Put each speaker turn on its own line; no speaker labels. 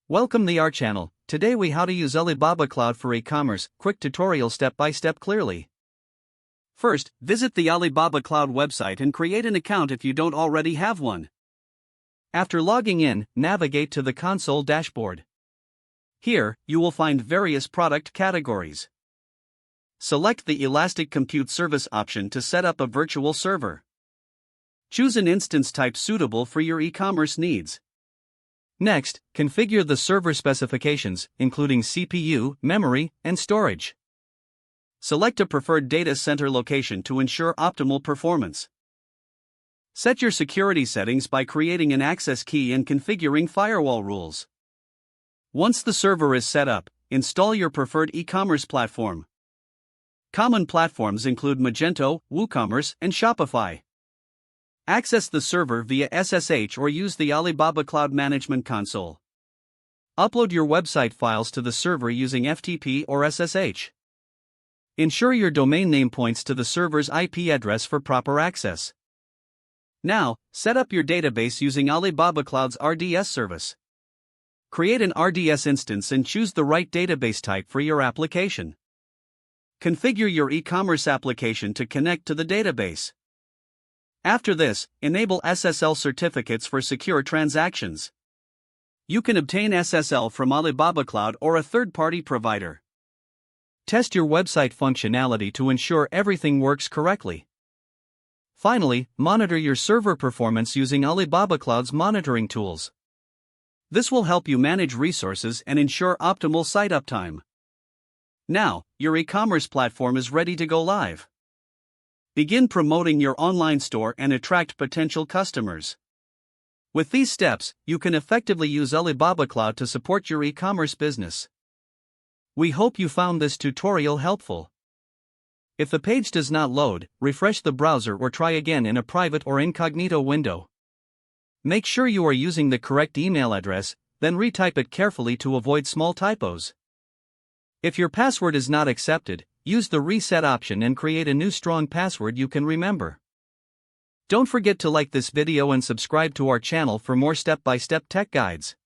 Welcome to our channel. Today we how to use Alibaba Cloud for e-commerce, quick tutorial step by step clearly. First, visit the Alibaba Cloud website and create an account if you don't already have one. After logging in, navigate to the console dashboard. Here, you will find various product categories. Select the Elastic Compute Service option to set up a virtual server. Choose an instance type suitable for your e-commerce needs. Next, configure the server specifications, including CPU, memory, and storage. Select a preferred data center location to ensure optimal performance. Set your security settings by creating an access key and configuring firewall rules. Once the server is set up, install your preferred e-commerce platform. Common platforms include Magento, WooCommerce, and Shopify. Access the server via SSH or use the Alibaba Cloud Management Console. Upload your website files to the server using FTP or SSH. Ensure your domain name points to the server's IP address for proper access. Now, set up your database using Alibaba Cloud's RDS service. Create an RDS instance and choose the right database type for your application. Configure your e-commerce application to connect to the database. After this, enable SSL certificates for secure transactions. You can obtain SSL from Alibaba Cloud or a third-party provider. Test your website functionality to ensure everything works correctly. Finally, monitor your server performance using Alibaba Cloud's monitoring tools. This will help you manage resources and ensure optimal site uptime. Now, your e-commerce platform is ready to go live. Begin promoting your online store and attract potential customers. With these steps, you can effectively use Alibaba Cloud to support your e-commerce business. We hope you found this tutorial helpful. If the page does not load, refresh the browser or try again in a private or incognito window. Make sure you are using the correct email address, then retype it carefully to avoid small typos. If your password is not accepted, use the reset option and create a new strong password you can remember. Don't forget to like this video and subscribe to our channel for more step-by-step tech guides.